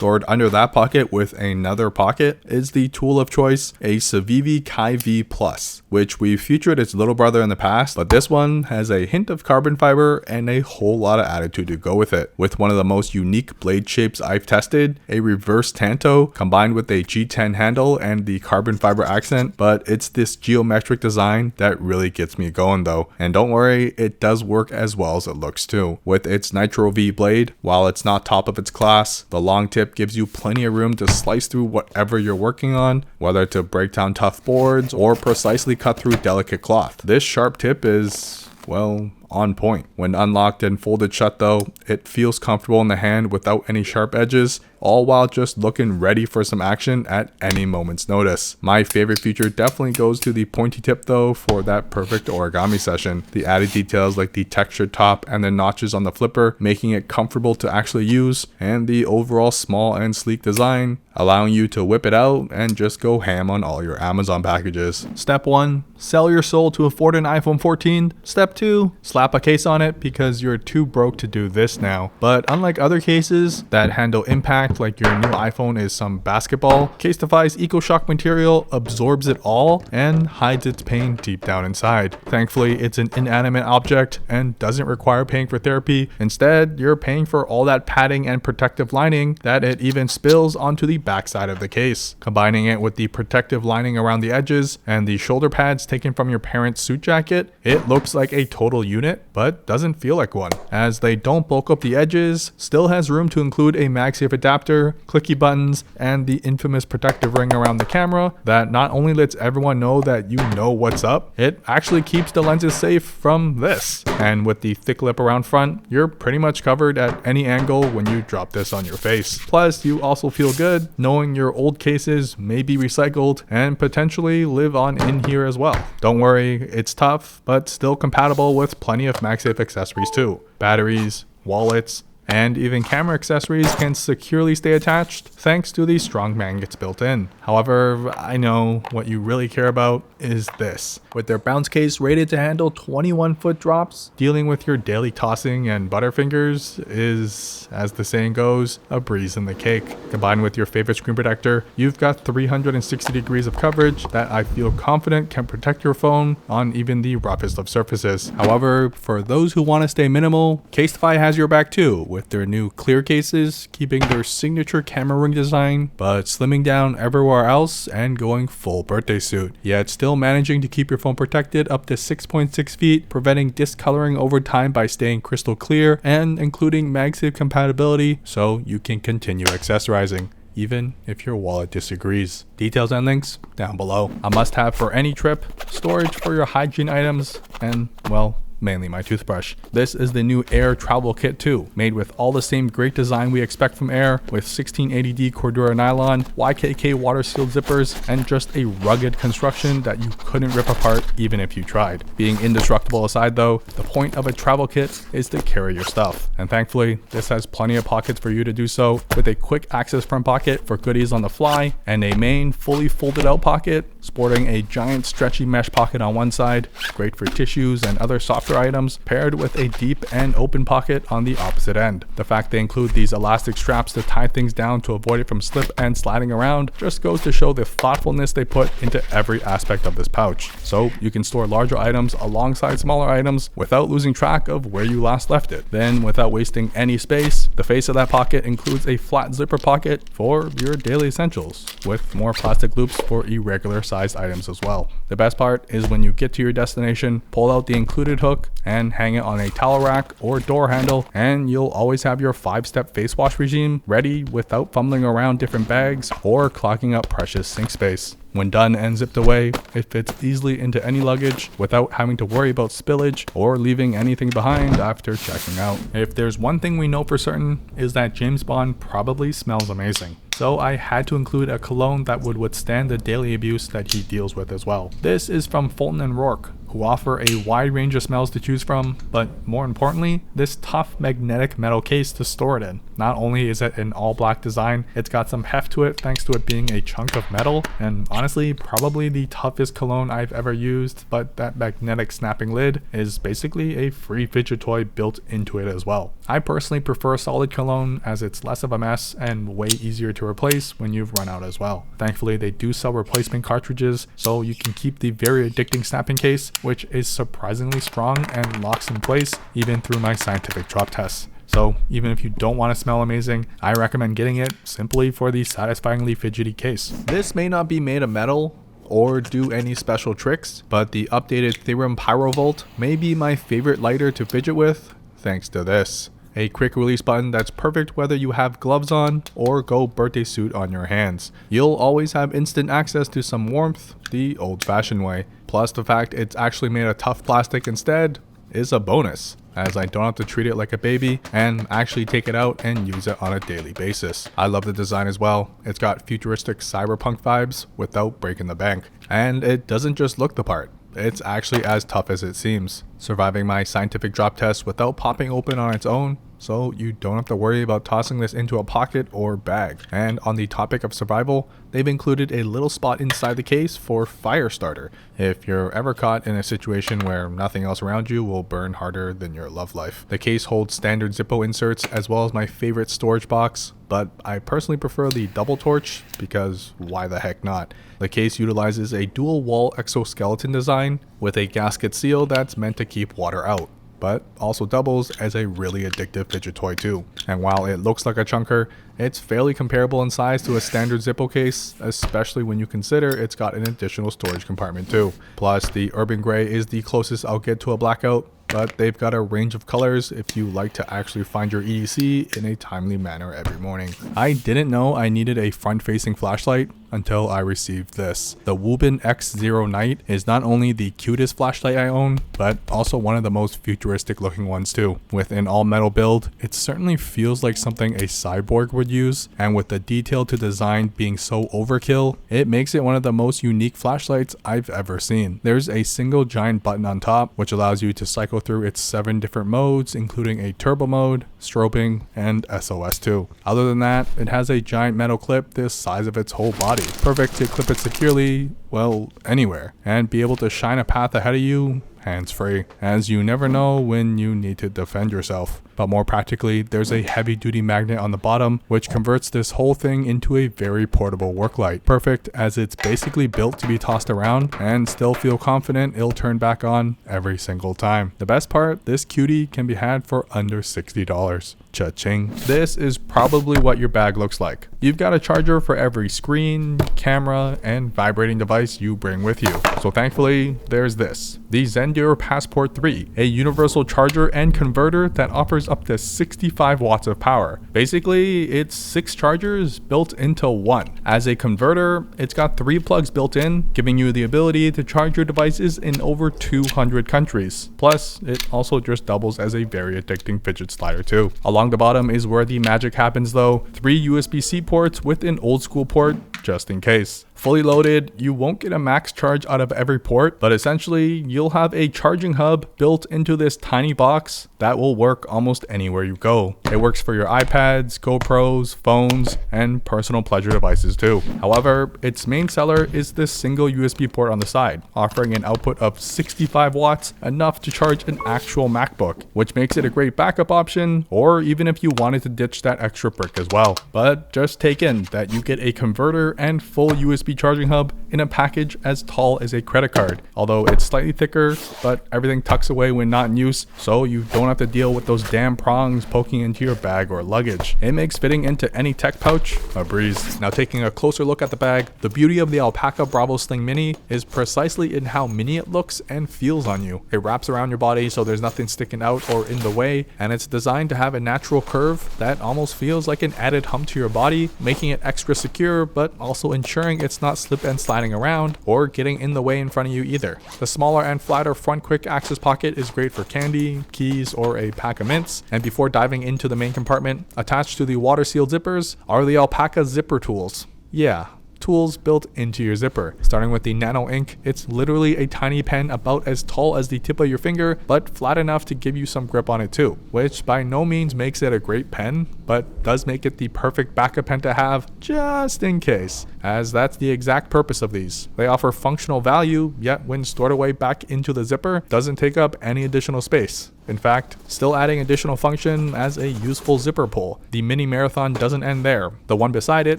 Stored under that pocket with another pocket is the tool of choice, a CIVIVI Plus, which we've featured its little brother in the past, but this one has a hint of carbon fiber and a whole lot of attitude to go with it. With one of the most unique blade shapes I've tested, a reverse tanto combined with a G10 handle and the carbon fiber accent, but it's this geometric design that really gets me going though. And don't worry, it does work as well as it looks too. With its Nitro V blade, while it's not top of its class, the long tip gives you plenty of room to slice through whatever you're working on, whether to break down tough boards or precisely cut through delicate cloth. This sharp tip is, well, on point. When unlocked and folded shut though, it feels comfortable in the hand without any sharp edges, all while just looking ready for some action at any moment's notice. My favorite feature definitely goes to the pointy tip though for that perfect origami session. The added details like the textured top and the notches on the flipper making it comfortable to actually use, and the overall small and sleek design allowing you to whip it out and just go ham on all your Amazon packages. Step 1, sell your soul to afford an iPhone 14. Step 2, slap a case on it because you're too broke to do this now. But unlike other cases that handle impact like your new iPhone is some basketball, CASETiFY's EcoShock material absorbs it all and hides its pain deep down inside. Thankfully, it's an inanimate object and doesn't require paying for therapy. Instead, you're paying for all that padding and protective lining that it even spills onto the backside of the case. Combining it with the protective lining around the edges and the shoulder pads taken from your parents' suit jacket, it looks like a total unit, but doesn't feel like one, as they don't bulk up the edges, still has room to include a MagSafe adapter, clicky buttons, and the infamous protective ring around the camera that not only lets everyone know that you know what's up, it actually keeps the lenses safe from this. And with the thick lip around front, you're pretty much covered at any angle when you drop this on your face. Plus, you also feel good knowing your old cases may be recycled and potentially live on in here as well. Don't worry, it's tough, but still compatible with plenty of MagSafe accessories too. Batteries, wallets, and even camera accessories can securely stay attached thanks to the strong magnets built in. However, I know what you really care about is this. With their bounce case rated to handle 21-foot drops, dealing with your daily tossing and butterfingers is, as the saying goes, a breeze in the cake. Combined with your favorite screen protector, you've got 360 degrees of coverage that I feel confident can protect your phone on even the roughest of surfaces. However, for those who want to stay minimal, CASETiFY has your back too, with their new clear cases, keeping their signature camera ring design, but slimming down everywhere else and going full birthday suit, yet still managing to keep your phone protected up to 6.6 feet, preventing discoloring over time by staying crystal clear, and including MagSafe compatibility so you can continue accessorizing, even if your wallet disagrees. Details and links down below. A must-have for any trip, storage for your hygiene items, and, well, mainly my toothbrush. This is the new AER Travel Kit 2, made with all the same great design we expect from AER, with 1680D Cordura nylon, YKK water sealed zippers, and just a rugged construction that you couldn't rip apart even if you tried. Being indestructible aside though, the point of a travel kit is to carry your stuff, and thankfully this has plenty of pockets for you to do so, with a quick access front pocket for goodies on the fly, and a main fully folded out pocket sporting a giant stretchy mesh pocket on one side, great for tissues and other softer items, paired with a deep and open pocket on the opposite end. The fact they include these elastic straps to tie things down to avoid it from slip and sliding around just goes to show the thoughtfulness they put into every aspect of this pouch. So you can store larger items alongside smaller items without losing track of where you last left it. Then, without wasting any space, the face of that pocket includes a flat zipper pocket for your daily essentials, with more plastic loops for irregular sized items as well. The best part is when you get to your destination, pull out the included hook and hang it on a towel rack or door handle, and you'll always have your 5-step face wash regime ready without fumbling around different bags or clogging up precious sink space. When done and zipped away, it fits easily into any luggage without having to worry about spillage or leaving anything behind after checking out. If there's one thing we know for certain, is that James Bond probably smells amazing. So I had to include a cologne that would withstand the daily abuse that he deals with as well. This is from Fulton and Roark, who offer a wide range of smells to choose from, but more importantly, this tough magnetic metal case to store it in. Not only is it an all black design, it's got some heft to it thanks to it being a chunk of metal, and honestly probably the toughest cologne I've ever used, but that magnetic snapping lid is basically a free fidget toy built into it as well. I personally prefer solid cologne as it's less of a mess and way easier to replace when you've run out as well. Thankfully they do sell replacement cartridges, so you can keep the very addicting snapping case, which is surprisingly strong and locks in place even through my scientific drop tests. So even if you don't want to smell amazing, I recommend getting it simply for the satisfyingly fidgety case. This may not be made of metal or do any special tricks, but the updated Thrym PyroVault may be my favorite lighter to fidget with thanks to this. A quick release button that's perfect whether you have gloves on or go birthday suit on your hands. You'll always have instant access to some warmth the old-fashioned way. Plus the fact it's actually made of tough plastic instead is a bonus, as I don't have to treat it like a baby and actually take it out and use it on a daily basis. I love the design as well. It's got futuristic cyberpunk vibes without breaking the bank. And it doesn't just look the part. It's actually as tough as it seems, surviving my scientific drop test without popping open on its own, so you don't have to worry about tossing this into a pocket or bag. And on the topic of survival, they've included a little spot inside the case for fire starter, if you're ever caught in a situation where nothing else around you will burn harder than your love life. The case holds standard Zippo inserts as well as my favorite storage box, but I personally prefer the double torch because why the heck not? The case utilizes a dual wall exoskeleton design with a gasket seal that's meant to keep water out, but also doubles as a really addictive fidget toy too. And while it looks like a chunker, it's fairly comparable in size to a standard Zippo case, especially when you consider it's got an additional storage compartment too. Plus the urban gray is the closest I'll get to a blackout, but they've got a range of colors if you like to actually find your EDC in a timely manner every morning. I didn't know I needed a front-facing flashlight until I received this. The Wuben X-0 Night is not only the cutest flashlight I own, but also one of the most futuristic looking ones too. With an all-metal build, it certainly feels like something a cyborg would use, and with the detail to design being so overkill, it makes it one of the most unique flashlights I've ever seen. There's a single giant button on top, which allows you to cycle through its 7 different modes, including a turbo mode, strobing, and SOS too. Other than that, it has a giant metal clip the size of its whole body, perfect to clip it securely, well, anywhere, and be able to shine a path ahead of you hands-free, as you never know when you need to defend yourself. But more practically, there's a heavy-duty magnet on the bottom, which converts this whole thing into a very portable work light. Perfect, as it's basically built to be tossed around and still feel confident it'll turn back on every single time. The best part, this cutie can be had for under $60. Cha-ching. This is probably what your bag looks like. You've got a charger for every screen, camera, and vibrating device you bring with you. So thankfully, there's this. The Zendure Passport 3, a universal charger and converter that offers up to 65 watts of power. Basically, it's 6 chargers built into one. As a converter, it's got 3 plugs built in, giving you the ability to charge your devices in over 200 countries. Plus, it also just doubles as a very addicting fidget slider too. Along the bottom is where the magic happens though. 3 USB-C ports with an old school port, just in case. Fully loaded, you won't get a max charge out of every port, but essentially you'll have a charging hub built into this tiny box that will work almost anywhere you go. It works for your iPads, GoPros, phones, and personal pleasure devices too. However, its main seller is this single USB port on the side, offering an output of 65 watts, enough to charge an actual MacBook, which makes it a great backup option, or even if you wanted to ditch that extra brick as well. But just take in that you get a converter and full USB charging hub in a package as tall as a credit card, although it's slightly thicker, but everything tucks away when not in use, so you don't have to deal with those damn prongs poking into your bag or luggage. It makes fitting into any tech pouch a breeze. Now taking a closer look at the bag, the beauty of the Alpaka Bravo Sling Mini is precisely in how mini it looks and feels on you. It wraps around your body so there's nothing sticking out or in the way, and it's designed to have a natural curve that almost feels like an added hump to your body, making it extra secure, but also ensuring it's not slip and sliding around or getting in the way in front of you either. The smaller and flatter front quick access pocket is great for candy, keys, or a pack of mints. And before diving into the main compartment, attached to the water sealed zippers are the Alpaka zipper tools. Yeah, tools built into your zipper. Starting with the Nano Ink, it's literally a tiny pen about as tall as the tip of your finger, but flat enough to give you some grip on it too, which by no means makes it a great pen, but does make it the perfect backup pen to have just in case, as that's the exact purpose of these. They offer functional value, yet when stored away back into the zipper, doesn't take up any additional space. In fact, still adding additional function as a useful zipper pull. The mini marathon doesn't end there. The one beside it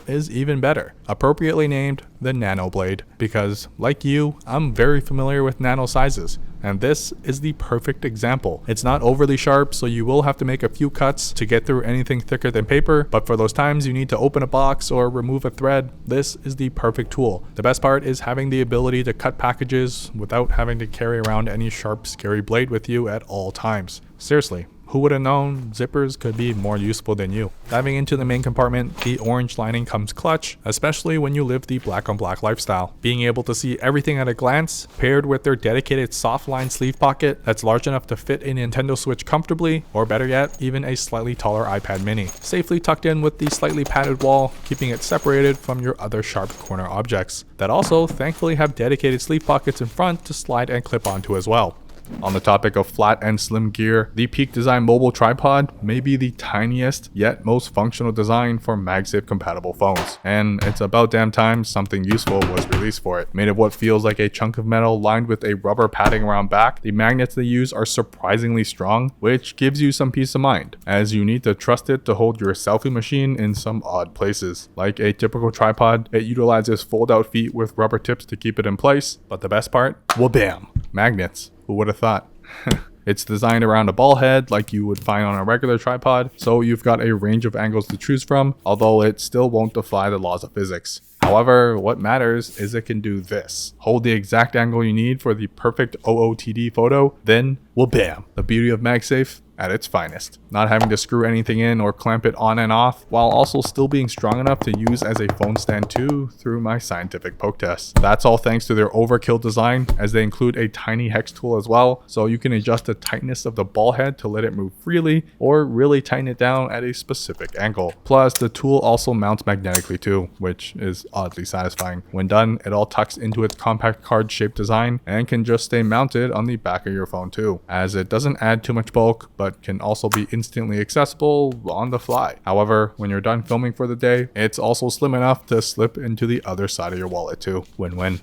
is even better, appropriately named the Nano Blade, because like you, I'm very familiar with nano sizes, and this is the perfect example. It's not overly sharp, so you will have to make a few cuts to get through anything thicker than paper, but for those times you need to open a box or remove a thread, this is the perfect tool. The best part is having the ability to cut packages without having to carry around any sharp, scary blade with you at all times. Seriously. Who would have known zippers could be more useful than you? Diving into the main compartment, the orange lining comes clutch, especially when you live the black on black lifestyle. Being able to see everything at a glance, paired with their dedicated soft line sleeve pocket that's large enough to fit a Nintendo Switch comfortably, or better yet, even a slightly taller iPad mini. Safely tucked in with the slightly padded wall, keeping it separated from your other sharp corner objects, that also thankfully have dedicated sleeve pockets in front to slide and clip onto as well. On the topic of flat and slim gear, the Peak Design mobile tripod may be the tiniest yet most functional design for MagSafe compatible phones, and it's about damn time something useful was released for it. Made of what feels like a chunk of metal lined with a rubber padding around back, the magnets they use are surprisingly strong, which gives you some peace of mind, as you need to trust it to hold your selfie machine in some odd places. Like a typical tripod, it utilizes fold-out feet with rubber tips to keep it in place, but the best part? Well, bam! Magnets. Who would have thought? It's designed around a ball head like you would find on a regular tripod, so you've got a range of angles to choose from, although it still won't defy the laws of physics. However, what matters is it can do this. Hold the exact angle you need for the perfect OOTD photo, then, well bam, the beauty of MagSafe at its finest. Not having to screw anything in or clamp it on and off, while also still being strong enough to use as a phone stand too through my scientific poke test. That's all thanks to their overkill design, as they include a tiny hex tool as well, so you can adjust the tightness of the ball head to let it move freely, or really tighten it down at a specific angle. Plus, the tool also mounts magnetically too, which is oddly satisfying. When done, it all tucks into its compact card shaped design and can just stay mounted on the back of your phone too, as it doesn't add too much bulk, but can also be instantly accessible on the fly. However, when you're done filming for the day, it's also slim enough to slip into the other side of your wallet too. Win-win.